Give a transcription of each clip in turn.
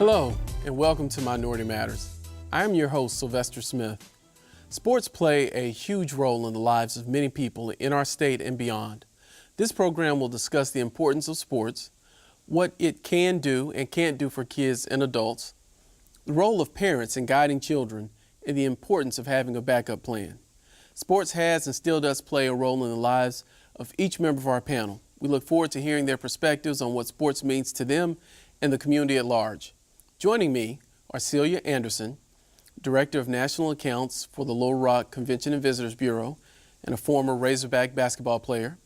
Hello, and welcome to Minority Matters. I am your host, Sylvester Smith. Sports play a huge role in the lives of many people in our state and beyond. This program will discuss the importance of sports, what it can do and can't do for kids and adults, the role of parents in guiding children, and the importance of having a backup plan. Sports has and still does play a role in the lives of each member of our panel. We look forward to hearing their perspectives on what sports means to them and the community at large. Joining me are Celia Anderson, Director of National Accounts for the Little Rock Convention and Visitors Bureau and a former Razorback basketball player,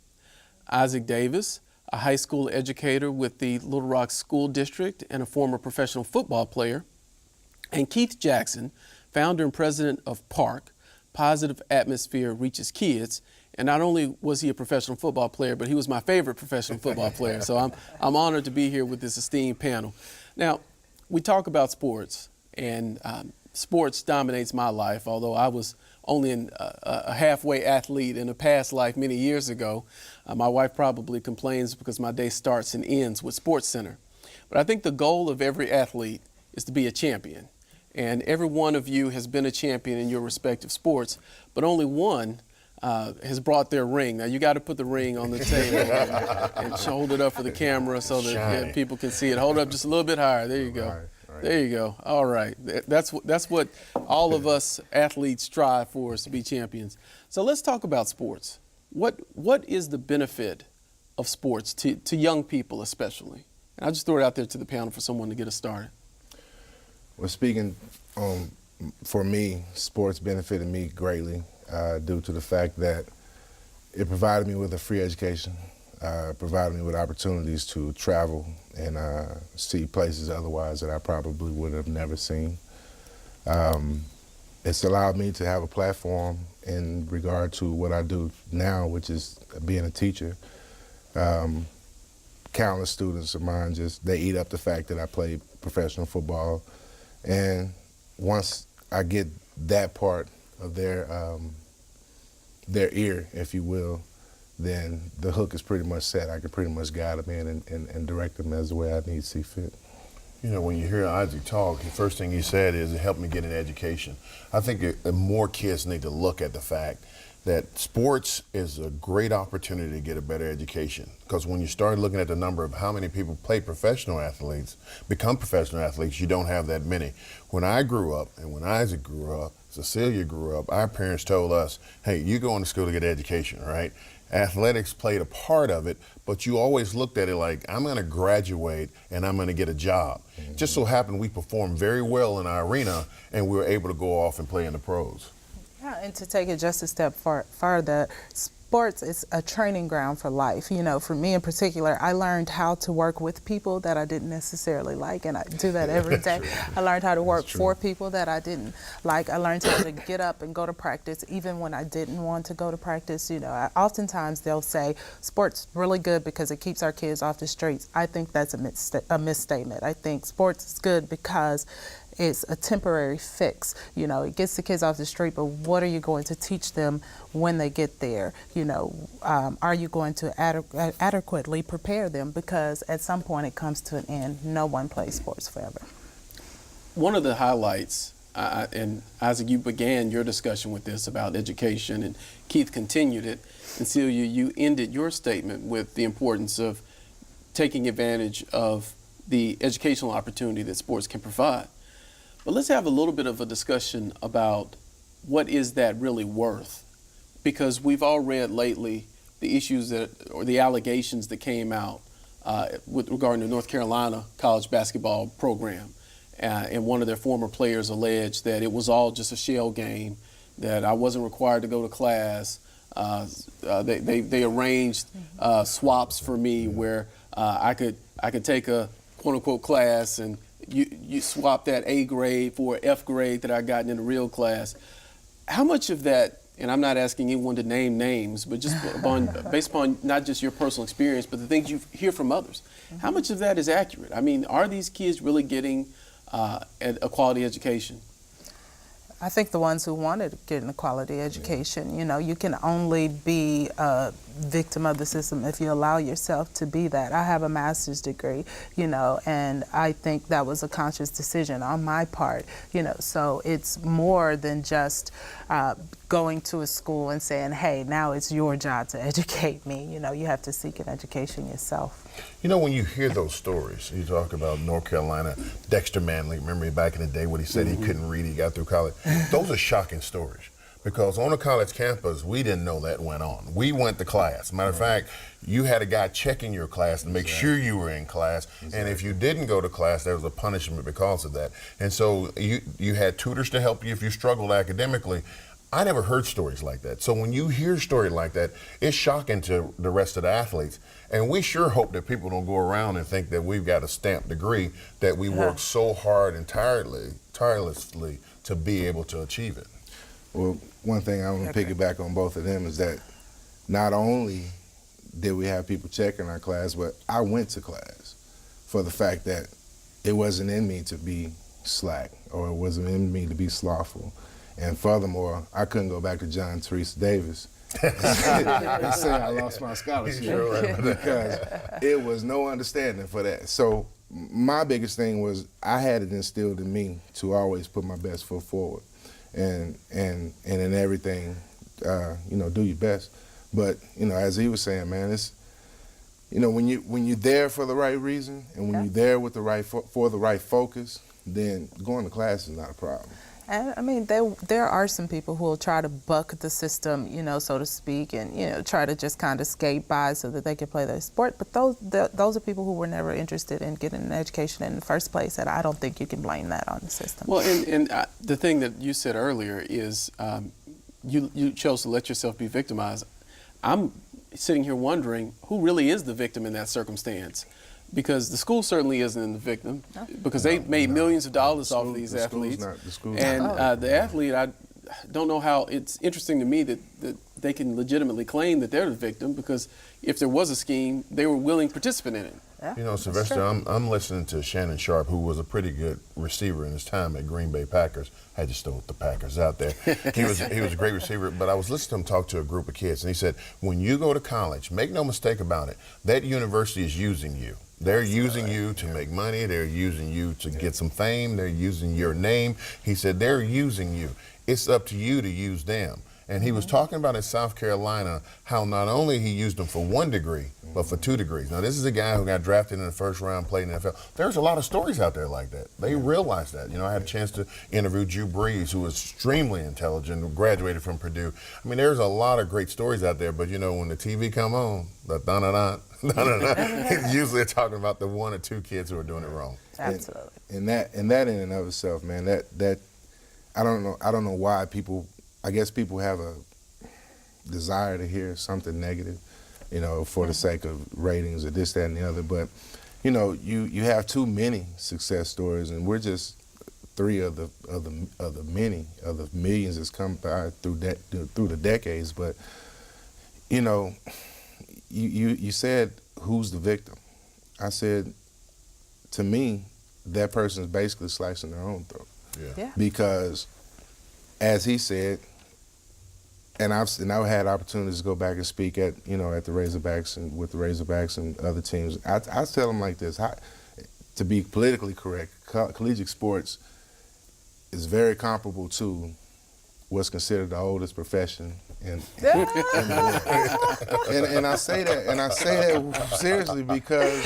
Isaac Davis, a high school educator with the Little Rock School District and a former professional football player, and Keith Jackson, founder and president of PARK, Positive Atmosphere Reaches Kids. And not only was he a professional football player, but he was my favorite professional football player. So I'm honored to be here with this esteemed panel. Now, we talk about sports, and sports dominates my life, although I was only a halfway athlete in a past life many years ago. My wife probably complains because my day starts and ends with Sports Center. But I think the goal of every athlete is to be a champion. And every one of you has been a champion in your respective sports, but only one has brought their ring. Now, you got to put the ring on the table and hold it up for the camera so that people can see it. Hold it up just a little bit higher. There you go. Right. There you go. All right. That's what all of us athletes strive for, is to be champions. So let's talk about sports. What is the benefit of sports to young people especially? And I'll just throw it out there to the panel for someone to get us started. Well, speaking for me, sports benefited me greatly. Due to the fact that it provided me with a free education, provided me with opportunities to travel and see places otherwise that I probably would have never seen. It's allowed me to have a platform in regard to what I do now, which is being a teacher. Countless students of mine they eat up the fact that I play professional football. And once I get that part of their ear, if you will, then the hook is pretty much set. I can pretty much guide them in and direct them as the way I need to see fit. You know, when you hear Isaac talk, the first thing he said is it helped me get an education. I think more kids need to look at the fact that sports is a great opportunity to get a better education. Because when you start looking at the number of how many people play professional athletes, become professional athletes, you don't have that many. When I grew up and when Isaac grew up, Cecilia grew up, our parents told us, hey, you going to school to get an education, right? Athletics played a part of it, but you always looked at it like, I'm going to graduate and I'm going to get a job. Mm-hmm. Just so happened we performed very well in our arena and we were able to go off and play in the pros. Yeah, and to take it just a step further, sports is a training ground for life. You know, for me in particular, I learned how to work with people that I didn't necessarily like, and I do that every day. I learned how to work for people that I didn't like. I learned how to get up and go to practice even when I didn't want to go to practice. You know, oftentimes they'll say sports really good because it keeps our kids off the streets. I think that's a misstatement. I think sports is good because it's a temporary fix. You know, it gets the kids off the street, but what are you going to teach them when they get there? You know, are you going to adequately prepare them? Because at some point it comes to an end. No one plays sports forever. One of the highlights, and Isaac, you began your discussion with this about education, and Keith continued it, and Celia, you ended your statement with the importance of taking advantage of the educational opportunity that sports can provide. But let's have a little bit of a discussion about what is that really worth? Because we've all read lately the issues or the allegations that came out with regarding the North Carolina college basketball program. And one of their former players alleged that it was all just a shell game, that I wasn't required to go to class. They arranged swaps for me where I could take a quote-unquote class and you swap that A grade for an F grade that I gotten in a real class. How much of that, and I'm not asking anyone to name names, but just based upon not just your personal experience, but the things you hear from others, how much of that is accurate? I mean, are these kids really getting a quality education? I think the ones who wanted to get a quality education, you know, you can only be a victim of the system if you allow yourself to be that. I have a master's degree, you know, and I think that was a conscious decision on my part, you know, so it's more than just going to a school and saying, hey, now it's your job to educate me. You know, you have to seek an education yourself. You know, when you hear those stories, you talk about North Carolina, Dexter Manley, remember back in the day when he said he couldn't read, he got through college. Those are shocking stories because on a college campus, we didn't know that went on. We went to class. Matter of fact, you had a guy checking your class to make sure you were in class, and if you didn't go to class, there was a punishment because of that. And so you had tutors to help you if you struggled academically. I never heard stories like that. So when you hear a story like that, it's shocking to the rest of the athletes. And we sure hope that people don't go around and think that we've got a stamped degree, that we work so hard and tirelessly to be able to achieve it. Well, one thing I want to piggyback on both of them is that not only did we have people checking our class, but I went to class for the fact that it wasn't in me to be slack or it wasn't in me to be slothful. And furthermore, I couldn't go back to John Teresa Davis and say I lost my scholarship because it was no understanding for that. So my biggest thing was I had it instilled in me to always put my best foot forward, and in everything, you know, do your best. But you know, as he was saying, man, it's, you know, when you're there for the right reason and when you're there with the right for the right focus, then going to class is not a problem. And I mean, there are some people who will try to buck the system, you know, so to speak, and, you know, try to just kind of skate by so that they can play their sport. But those are people who were never interested in getting an education in the first place, and I don't think you can blame that on the system. Well, and the thing that you said earlier is you chose to let yourself be victimized. I'm sitting here wondering who really is the victim in that circumstance. Because the school certainly isn't the victim, because they made millions of dollars off of these athletes. And the athlete, I don't know how, it's interesting to me that they can legitimately claim that they're the victim, because if there was a scheme, they were a willing participant in it. You know, Sylvester, I'm listening to Shannon Sharp, who was a pretty good receiver in his time at Green Bay Packers. I had to throw the Packers out there. He was a great receiver, but I was listening to him talk to a group of kids, and he said, when you go to college, make no mistake about it, that university is using you. They're using you to make money. They're using you to get some fame. They're using your name. He said, they're using you. It's up to you to use them. And he was talking about in South Carolina how not only he used them for 1 degree, but for 2 degrees. Now, this is a guy who got drafted in the first round, played in the NFL. There's a lot of stories out there like that. They realize that. You know, I had a chance to interview Drew Brees, who was extremely intelligent, who graduated from Purdue. I mean, there's a lot of great stories out there, but, you know, when the TV come on, usually they're talking about the 1 or 2 kids who are doing it wrong. Absolutely. And that in and of itself, man, that I don't know why people, I guess people have a desire to hear something negative, you know, for the sake of ratings or this, that, and the other. But, you know, you have too many success stories, and we're just 3 of the millions that's come by through the decades. But, you know, you said, who's the victim? I said, to me, that person is basically slicing their own throat. Yeah. Because, as he said, and I've had opportunities to go back and speak at the Razorbacks and with the Razorbacks and other teams. I tell them like this: to be politically correct, collegiate sports is very comparable to what's considered the oldest profession in the world. And I say that seriously because,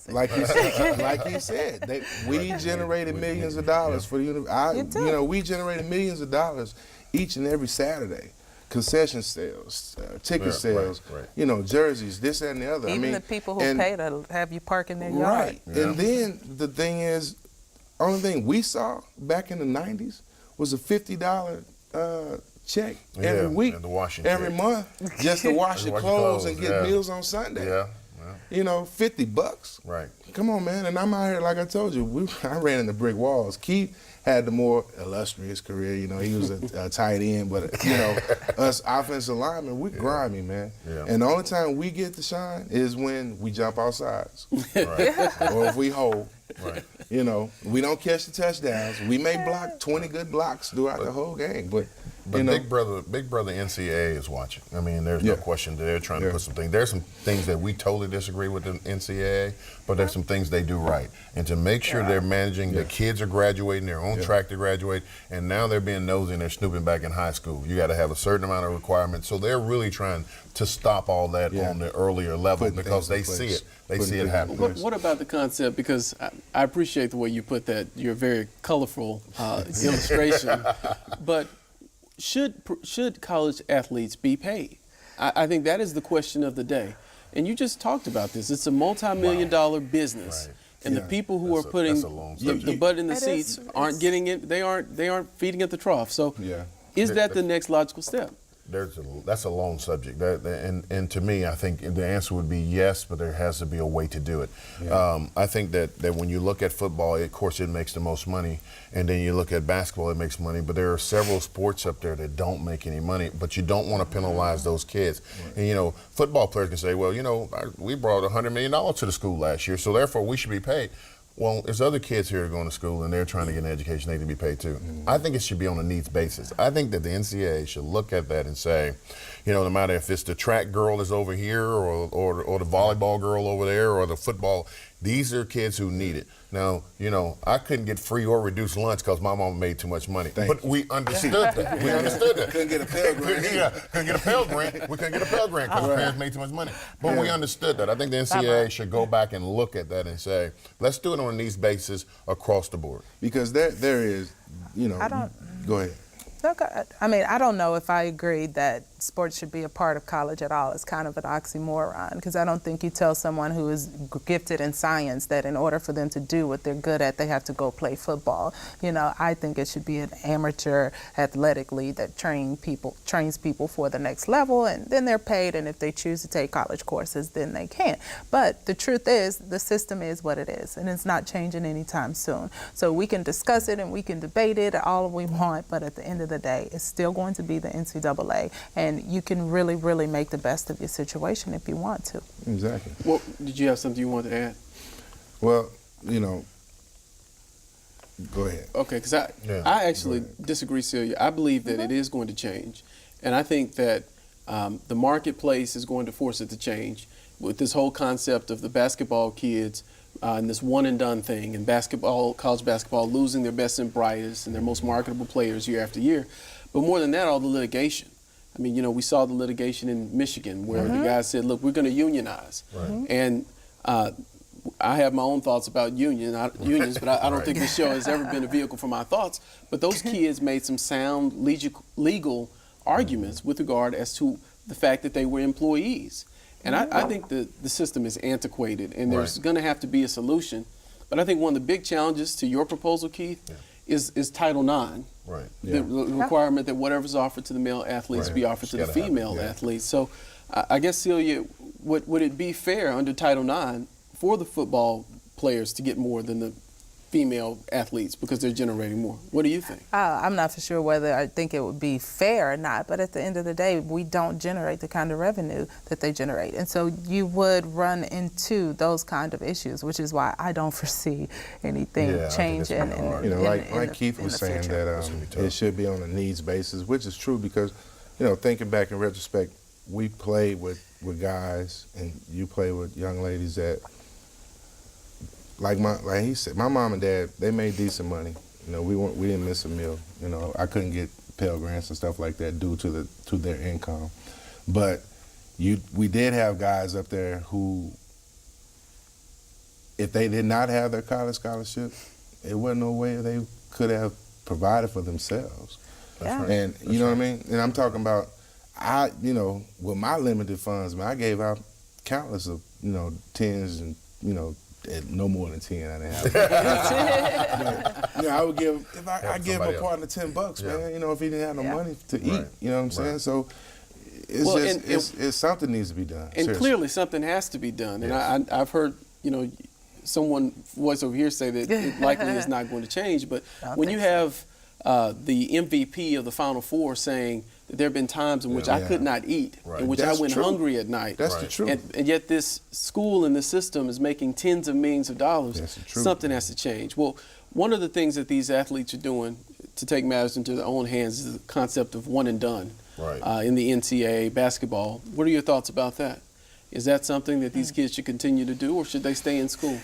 like you said, we generated millions of dollars for the university. You know, we generated millions of dollars each and every Saturday. Concession sales, ticket sales, right. You know, jerseys, this, that, and the other. Even the people who pay to have you park in their yard. Right. Yeah. And then the thing is, only thing we saw back in the 90s was a $50 check every week, every month, just to wash your clothes and get meals on Sunday. Yeah. You know, $50. Right. Come on, man. And I'm out here, like I told you, I ran into brick walls. Keith had the more illustrious career. You know, he was a tight end, but, you know, us offensive linemen, we grimy, man. Yeah. And the only time we get to shine is when we jump off sides. Right. Or if we hold. Right. You know, we don't catch the touchdowns. We may block 20 good blocks throughout the whole game, but you know, Big Brother NCAA is watching. I mean, there's no question that they're trying to put some things. There's some things that we totally disagree with the NCAA, but there's some things they do right. And to make sure they're managing, the kids are graduating, they're on track to graduate, and now they're being nosy and they're snooping back in high school. You got to have a certain amount of requirements. So they're really trying to stop all that on the earlier level because they see it. They see it happen. What about the concept? Because I appreciate the way you put that. You're a very colorful illustration. But should college athletes be paid? I think that is the question of the day. And you just talked about this. It's a multi-million-dollar business. Right. And the people who are putting the butt in the seats aren't getting it. They aren't feeding at the trough. So is that the next logical step? That's a long subject. And to me, I think the answer would be yes, but there has to be a way to do it. I think that when you look at football, of course, it makes the most money. And then you look at basketball, it makes money. But there are several sports up there that don't make any money, but you don't want to penalize those kids. Right. And, you know, football players can say, well, you know, we brought $100 million to the school last year, so therefore we should be paid. Well, there's other kids here going to school and they're trying to get an education, they need to be paid too. I think it should be on a needs basis. I think that the NCAA should look at that and say, you know, no matter if it's the track girl is over here or the volleyball girl over there or the football, these are kids who need it. Now, you know, I couldn't get free or reduced lunch because my mom made too much money. But we understood that. We understood that. Couldn't get a Pell Grant. Couldn't get a Pell Grant. We couldn't get a Pell Grant because our parents made too much money. But we understood that. I think the NCAA should go back and look at that and say, let's do it on a needs basis across the board. Because there is, you know, go ahead. I mean, I don't know if I agree that sports should be a part of college at all. It's kind of an oxymoron because I don't think you tell someone who is gifted in science that in order for them to do what they're good at, they have to go play football. You know, I think it should be an amateur athletic league that trains people for the next level, and then they're paid, and if they choose to take college courses, then they can. But the truth is, the system is what it is, and it's not changing anytime soon. So we can discuss it and we can debate it all we want, but at the end of the day, it's still going to be the NCAA, and you can really, really make the best of your situation if you want to. Exactly. Well, did you have something you wanted to add? Well, you know, go ahead. Okay, because I actually disagree, Celia. I believe that it is going to change, and I think that the marketplace is going to force it to change with this whole concept of the basketball kids and this one-and-done thing, and college basketball losing their best and brightest and their most marketable players year after year. But more than that, all the litigation. I mean, you know, we saw the litigation in Michigan where the guy said, look, we're going to unionize. Right. And I have my own thoughts about unions, but I don't think this show has ever been a vehicle for my thoughts. But those kids made some sound legal arguments with regard as to the fact that they were employees. And I think the system is antiquated, and there's going to have to be a solution. But I think one of the big challenges to your proposal, Keith, is Title IX. Right. The requirement that whatever's offered to the male athletes be offered to the female athletes. So I guess, Celia, would it be fair under Title IX for the football players to get more than the female athletes because they're generating more? What do you think? I'm not for sure whether I think it would be fair or not, but at the end of the day, we don't generate the kind of revenue that they generate. And so you would run into those kind of issues, which is why I don't foresee anything changing. You know, like Keith was saying, that it should be on a needs basis, which is true because, you know, thinking back in retrospect, we played with guys and you play with young ladies that, like he said, my mom and dad, they made decent money. You know, we didn't miss a meal. You know, I couldn't get Pell Grants and stuff like that due to their income. But we did have guys up there who, if they did not have their college scholarship, it wasn't no way they could have provided for themselves. Yeah. And you know what I mean? And I'm talking about, you know, with my limited funds, man, I gave out countless of, you know, tens and, you know, no more than 10 I didn't have. But, you know, I would give, if I give a partner $10, man, you know, if he didn't have no money to eat, you know what I'm saying? So it's it's something needs to be done. And clearly something has to be done. And I've heard, you know, someone voice over here say that it likely is not going to change. But when you have the MVP of the Final Four saying that there have been times in which I could not eat, Right. in which That's I went true. hungry at night. That's the truth. And yet this school and this system is making tens of millions of dollars. That's the truth. Something has to change. Well, one of the things that these athletes are doing to take matters into their own hands is the concept of one and done in the NCAA basketball. What are your thoughts about that? Is that something that these kids should continue to do, or should they stay in school?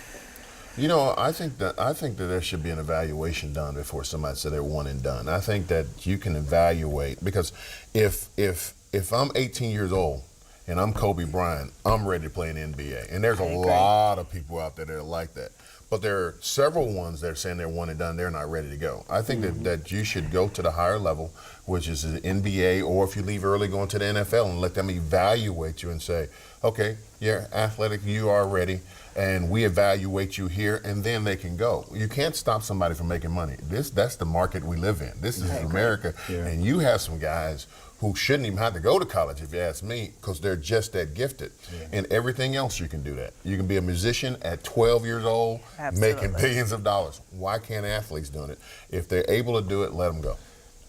You know, I think that there should be an evaluation done before somebody says they're one and done. I think that you can evaluate, because if I'm 18 years old and I'm Kobe Bryant, I'm ready to play in the NBA. And there's a lot of people out there that are like that. But there are several ones that are saying they're one and done, they're not ready to go. I think that you should go to the higher level, which is the NBA, or if you leave early, going to the NFL and let them evaluate you and say, okay, you're athletic, you are ready, and we evaluate you here, and then they can go. You can't stop somebody from making money. That's the market we live in. This is America, and you have some guys who shouldn't even have to go to college, if you ask me, because they're just that gifted. And everything else you can do that. You can be a musician at 12 years old, making billions of dollars. Why can't athletes do it? If they're able to do it, let them go.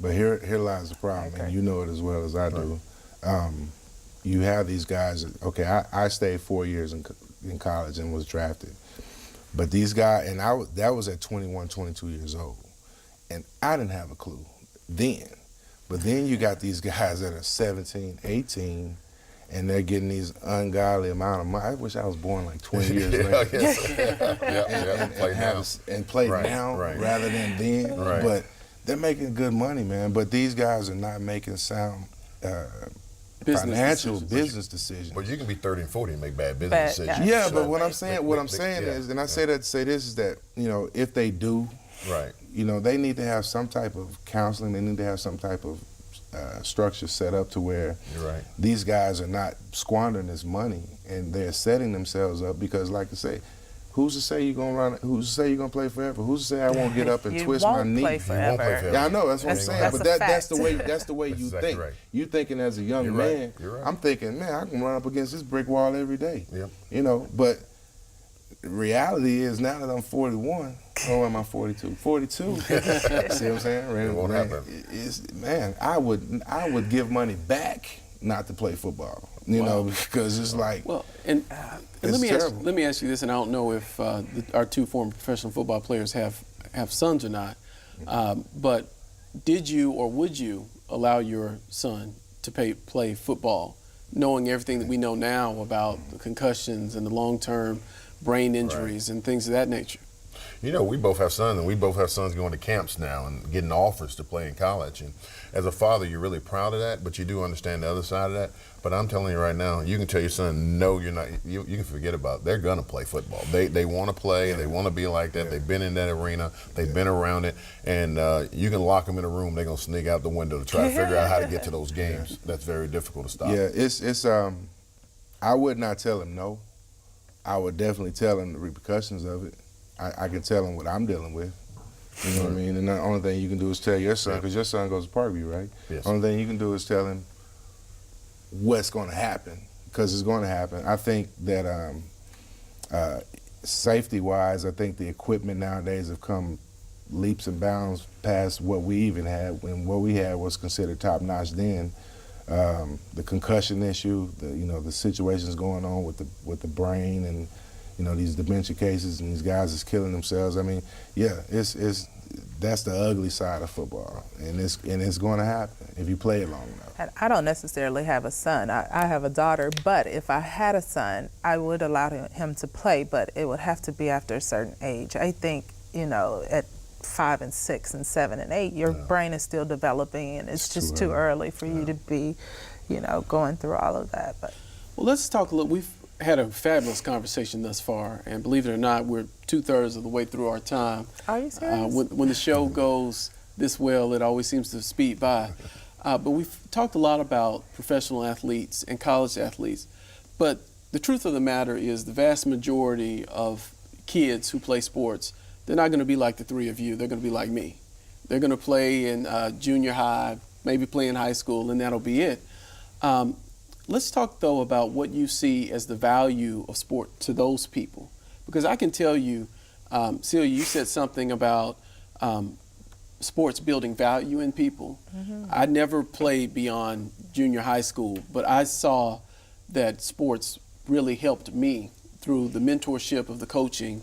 But here lies the problem, and you know it as well as I do. You have these guys. Okay, I stayed 4 years in college and was drafted. But these guys, and that was at 21, 22 years old, and I didn't have a clue then. But then you got these guys that are 17, 18, and they're getting these ungodly amount of money. I wish I was born like 20 years later. And play now rather than then. But they're making good money, man. But these guys are not making sound financial business decisions. But you can be 30 and 40 and make bad business decisions. Yeah, but what I'm saying is, and I say that to say this, is that, you know, if they do, you know, they need to have some type of counseling. They need to have some type of structure set up to where these guys are not squandering this money, and they're setting themselves up, because, like I say, who's to say you're gonna run? Who's to say you're gonna play forever? Who's to say I won't get up and twist my knee? You won't play forever. Yeah, I know. That's what I'm saying. But that's the way. That's the way you exactly think. Right. You thinking as a young man. You're right. I'm thinking, man, I can run up against this brick wall every day. You know, but reality is, now that I'm 41, oh, am I 42? 42. See what I'm saying? It won't happen. Man, I would give money back not to play football. You know, because it's like, well, and let me ask you this, and I don't know if our two former professional football players have sons or not, but did you or would you allow your son to play football, knowing everything that we know now about the concussions and the long-term brain injuries and things of that nature? You know, we both have sons, and we both have sons going to camps now and getting offers to play in college. And as a father, you're really proud of that, but you do understand the other side of that. But I'm telling you right now, you can tell your son, no, you're not. You can forget about it. They're going to play football. They want to play. They want to be like that. They've been in that arena. They've been around it. And you can lock them in a room. They're going to sneak out the window to try to figure out how to get to those games. That's very difficult to stop. Yeah, it's I would not tell him no. I would definitely tell him the repercussions of it. I can tell him what I'm dealing with. You know what I mean? And the only thing you can do is tell your son, because your son goes to Parkview, right? Yes. Only thing you can do is tell him what's going to happen, because it's going to happen. I think that safety-wise, I think the equipment nowadays have come leaps and bounds past what we even had, when what we had was considered top-notch then. The concussion issue, the situations going on with the brain, and these dementia cases, and these guys is killing themselves. I mean, yeah, that's the ugly side of football, and it's going to happen if you play it long enough. And I don't necessarily have a son. I have a daughter, but if I had a son, I would allow him to play, but it would have to be after a certain age. I think, at 5 and 6 and 7 and 8, your brain is still developing, and it's just too early for you to be, going through all of that. But well, let's talk a little. We've had a fabulous conversation thus far, and believe it or not, we're 2/3 of the way through our time. Are you serious? When the show goes this well, it always seems to speed by. But we've talked a lot about professional athletes and college athletes, but the truth of the matter is the vast majority of kids who play sports, they're not going to be like the three of you. They're going to be like me. They're going to play in junior high, maybe play in high school, and that'll be it. Let's talk, though, about what you see as the value of sport to those people. Because I can tell you, Celia, you said something about sports building value in people. I never played beyond junior high school, but I saw that sports really helped me through the mentorship of the coaching,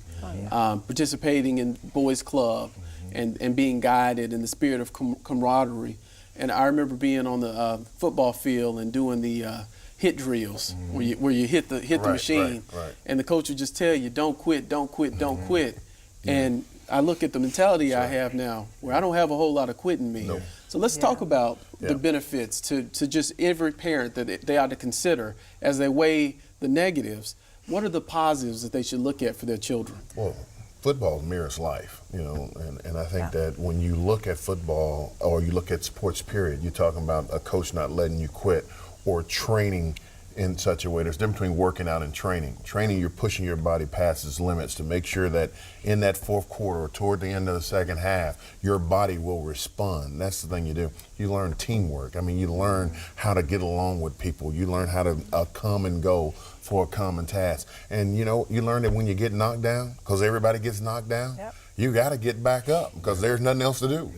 participating in boys club, and being guided in the spirit of camaraderie. And I remember being on the football field and doing the hit drills where you hit the machine, and the coach would just tell you, don't quit, don't quit, don't quit. And I look at the mentality I have now, where I don't have a whole lot of quit in me. So let's talk about the benefits to just every parent that they ought to consider as they weigh the negatives. What are the positives that they should look at for their children? Well, football mirrors life, you know, and I think that when you look at football or you look at sports period, you're talking about a coach not letting you quit or training in such a way. There's a difference between working out and training. Training, you're pushing your body past its limits to make sure that in that fourth quarter or toward the end of the second half, your body will respond. That's the thing you do. You learn teamwork. I mean, you learn how to get along with people. You learn how to come and go for a common task. And, you know, you learn that when you get knocked down, because everybody gets knocked down, you got to get back up because there's nothing else to do.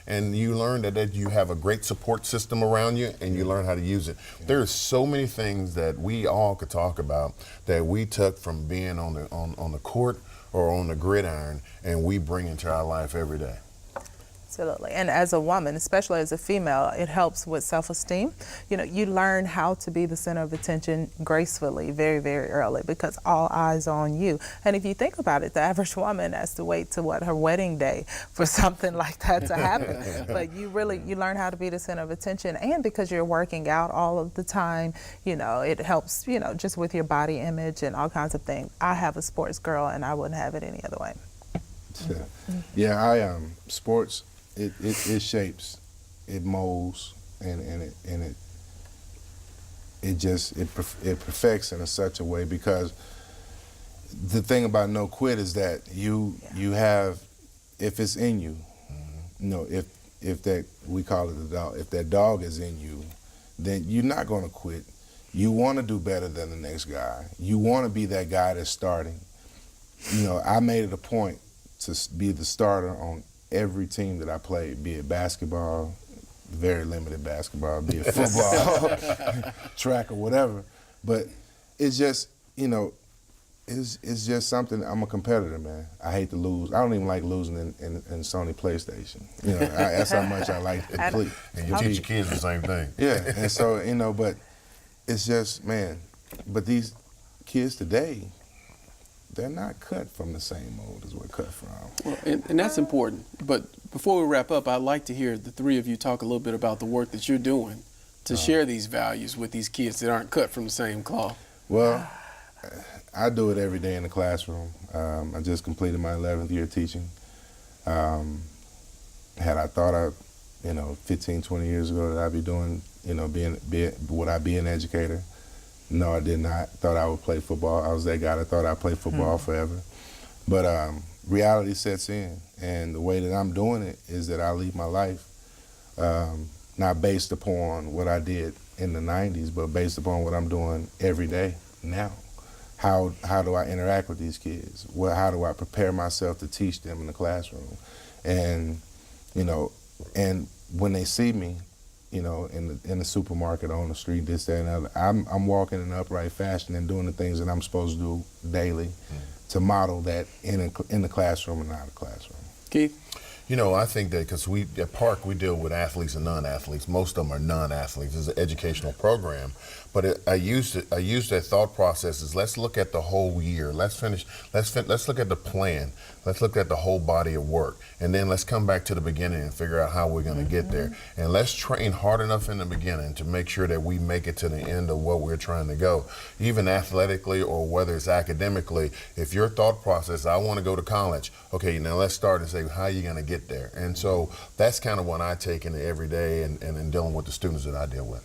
And you learn that you have a great support system around you, and you learn how to use it. There's so many things that we all could talk about that we took from being on the court or on the gridiron, and we bring into our life every day. Absolutely. And as a woman, especially as a female, it helps with self-esteem. You know, you learn how to be the center of attention gracefully very, very early because all eyes are on you. And if you think about it, the average woman has to wait to her wedding day for something like that to happen. But you learn how to be the center of attention. And because you're working out all of the time, you know, it helps, you know, just with your body image and all kinds of things. I have a sports girl and I wouldn't have it any other way. Yeah, sports, it shapes, it molds, and it perfects in such a way, because the thing about no quit is that you have, if it's in you, you know, if that, we call it the dog, if that dog is in you, then you're not going to quit. You want to do better than the next guy. You want to be that guy that's starting. You know, I made it a point to be the starter on every team that I played, be it basketball, very limited basketball, be it football, track or whatever. But it's just, you know, it's just something. I'm a competitor, man. I hate to lose. I don't even like losing in Sony PlayStation. You know, that's how much I like to complete. And you teach your kids the same thing. Yeah, and so, you know, but it's just, man, but these kids today, they're not cut from the same mold as we're cut from. Well, and that's important. But before we wrap up, I'd like to hear the three of you talk a little bit about the work that you're doing to share these values with these kids that aren't cut from the same cloth. Well, I do it every day in the classroom. I just completed my 11th year teaching. Had I thought 15, 20 years ago that I'd be doing, would I be an educator? No, I did not. Thought I would play football. I was that guy that thought I'd play football forever. But reality sets in, and the way that I'm doing it is that I lead my life not based upon what I did in the 90s, but based upon what I'm doing every day now. How do I interact with these kids? How do I prepare myself to teach them in the classroom? And, and when they see me, in the supermarket, on the street, this, that, and other, I'm walking in an upright fashion and doing the things that I'm supposed to do daily to model that in the classroom and out of the classroom. Keith? I think that because at Park, we deal with athletes and non-athletes. Most of them are non-athletes. It's an educational program. But I used that thought process is let's look at the whole year. Let's look at the plan. Let's look at the whole body of work. And then let's come back to the beginning and figure out how we're going to get there. And let's train hard enough in the beginning to make sure that we make it to the end of what we're trying to go. Even athletically or whether it's academically, if your thought process, I want to go to college, okay, now let's start and say, how are you going to get there? And so that's kind of what I take into every day and in dealing with the students that I deal with.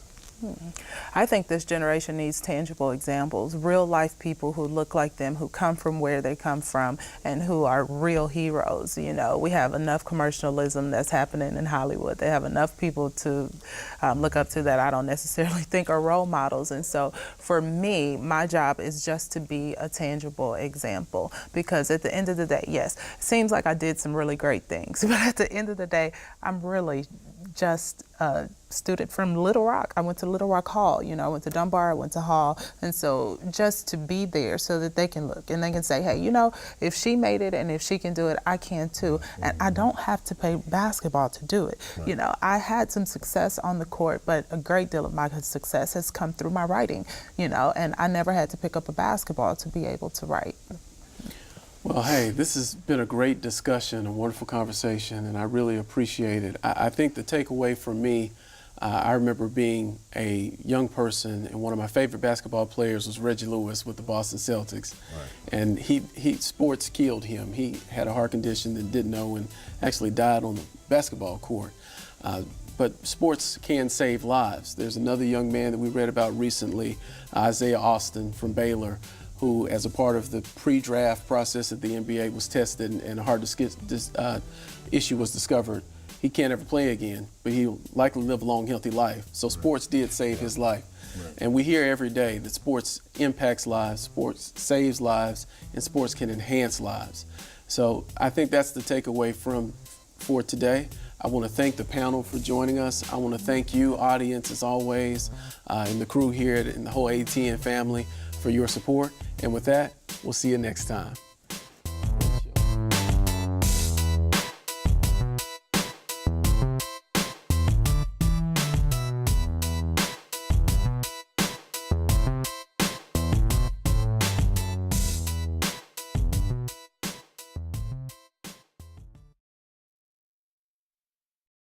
I think this generation needs tangible examples, real life people who look like them, who come from where they come from, and who are real heroes. You know, we have enough commercialism that's happening in Hollywood. They have enough people to look up to that I don't necessarily think are role models. And so for me, my job is just to be a tangible example, because at the end of the day, yes, it seems like I did some really great things, but at the end of the day, I'm really just a student from Little Rock. I went to Little Rock Hall, you know, I went to Dunbar, I went to Hall. And so just to be there so that they can look and they can say, hey, you know, if she made it and if she can do it, I can too. And I don't have to play basketball to do it. Right. You know, I had some success on the court, but a great deal of my success has come through my writing, you know, and I never had to pick up a basketball to be able to write. Well, hey, this has been a great discussion, a wonderful conversation, and I really appreciate it. I think the takeaway for me, I remember being a young person, and one of my favorite basketball players was Reggie Lewis with the Boston Celtics. Right. And sports killed him. He had a heart condition that didn't know and actually died on the basketball court. But sports can save lives. There's another young man that we read about recently, Isaiah Austin from Baylor, who, as a part of the pre-draft process at the NBA, was tested and a heart issue was discovered. He can't ever play again, but he'll likely live a long, healthy life. So sports did save his life. Right. And we hear every day that sports impacts lives, sports saves lives, and sports can enhance lives. So I think that's the takeaway for today. I want to thank the panel for joining us. I want to thank you, audience, as always, and the crew here and the whole ATN family for your support. And with that, we'll see you next time.